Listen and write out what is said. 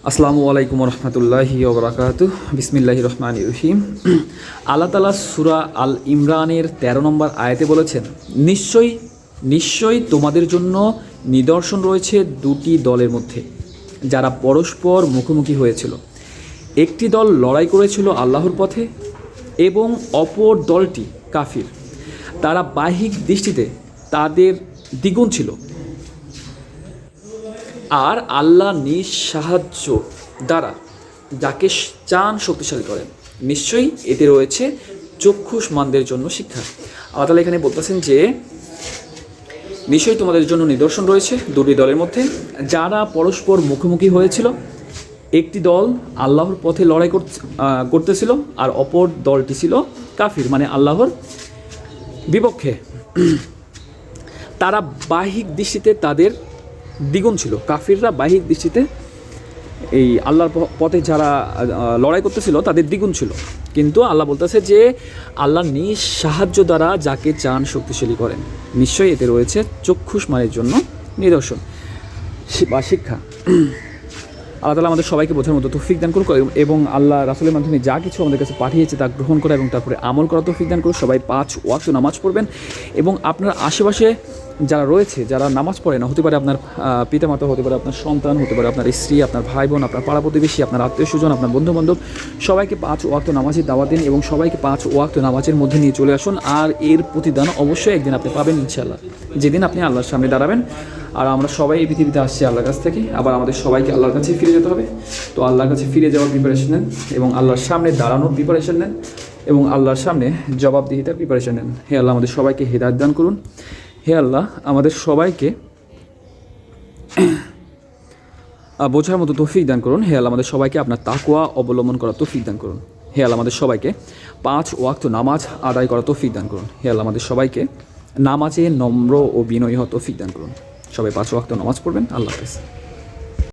আসসালামু আলাইকুম রহমতুল্লাহি ওবরাকাতুহ। বিসমিল্লাহির রহমানির রহিম। আল্লাহ তাআলা সূরা আল ইমরানের ১৩ নম্বর আয়াতে বলেছেন, নিশ্চয়ই তোমাদের জন্য নিদর্শন রয়েছে দুটি দলের মধ্যে, যারা পরস্পর মুখোমুখি হয়েছিল। একটি দল লড়াই করেছিল আল্লাহর পথে এবং অপর দলটি কাফির। তারা বাহ্যিক দৃষ্টিতে তাদের দ্বিগুণ ছিল, আর আল্লাহ নিজ সাহায্য দ্বারা যাকে চান শক্তিশালী করেন। নিশ্চয়ই এতে রয়েছে চক্ষুষ্মানদের জন্য শিক্ষা। আল্লাহ তাআলা এখানে বলতেছেন যে নিশ্চয়ই তোমাদের জন্য নিদর্শন রয়েছে দুটি দলের মধ্যে, যারা পরস্পর মুখোমুখি হয়েছিল। একটি দল আল্লাহর পথে লড়াই করতেছিল, আর অপর দলটি ছিল কাফির, মানে আল্লাহর বিপক্ষে। তারা বাহ্যিক দৃষ্টিতে তাদের দ্বিগুণ ছিল। কাফিররা বাহ্যিক দৃষ্টিতে এই আল্লাহর পথে যারা লড়াই করতেছিল তাদের দ্বিগুণ ছিল, কিন্তু আল্লাহ বলতেছে যে আল্লাহ নিজ সাহায্য দ্বারা যাকে চান শক্তিশালী করেন। নিশ্চয়ই এতে রয়েছে চক্ষুষ্মানের জন্য নিদর্শন বা শিক্ষা। আল্লাহ তাআলা আমাদের সবাইকে বোঝার মতো তৌফিক দান করুক, এবং আল্লাহ রাসূলের মাধ্যমে যা কিছু আমাদের কাছে পাঠিয়েছে তা গ্রহণ করা এবং তারপরে আমল করা তৌফিক দান করুক। সবাই 5 ওয়াক্ত নামাজ পড়বেন, এবং আপনার আশেপাশে যারা রয়েছে, যারা নামাজ পড়ে না, হতে পারে আপনার পিতামাতা, হতে পারে আপনার সন্তান, হতে পারে আপনার স্ত্রী, আপনার ভাই বোন, আপনার পাড়া প্রতিবেশী, আপনার আত্মীয় স্বজন, আপনার বন্ধুবান্ধব, সবাইকে 5 ওয়াক্ত নামাজের দাওয়াত দিন এবং সবাইকে 5 ওয়াক্ত নামাজের মধ্যে নিয়ে চলে আসুন। আর এর প্রতিদান অবশ্যই একদিন আপনি পাবেন ইনশাআল্লাহ, যেদিন আপনি আল্লাহর সামনে দাঁড়াবেন। আর আমরা সবাই এই পৃথিবীতে আসছি আল্লাহর কাছ থেকে, আবার আমাদের সবাইকে আল্লাহর কাছে ফিরে যেতে হবে। তো আল্লাহর কাছে ফিরে যাওয়ার প্রিপারেশন নেন, এবং আল্লাহর সামনে দাঁড়ানোর প্রিপারেশন নেন, এবং আল্লাহর সামনে জবাবদিহিতার প্রিপারেশন নেন। হে আল্লাহ, আমাদের সবাইকে হেদায়েত দান করুন। হে আল্লাহ, আমাদের সবাইকে বোঝার মতো তৌফিক দান করুন। হে আল্লাহ, আমাদের সবাইকে আপনার তাকওয়া অবলম্বন করার তৌফিক দান করুন। হে আল্লাহ, আমাদের সবাইকে 5 ওয়াক্ত নামাজ আদায় করার তৌফিক দান করুন। হে আল্লাহ, আমাদের সবাইকে নামাজে নম্র ও বিনয়ী হওয়ার তৌফিক দান করুন। সবাই 5 ওয়াক্ত নামাজ পড়বেন। আল্লাহ হাফেজ।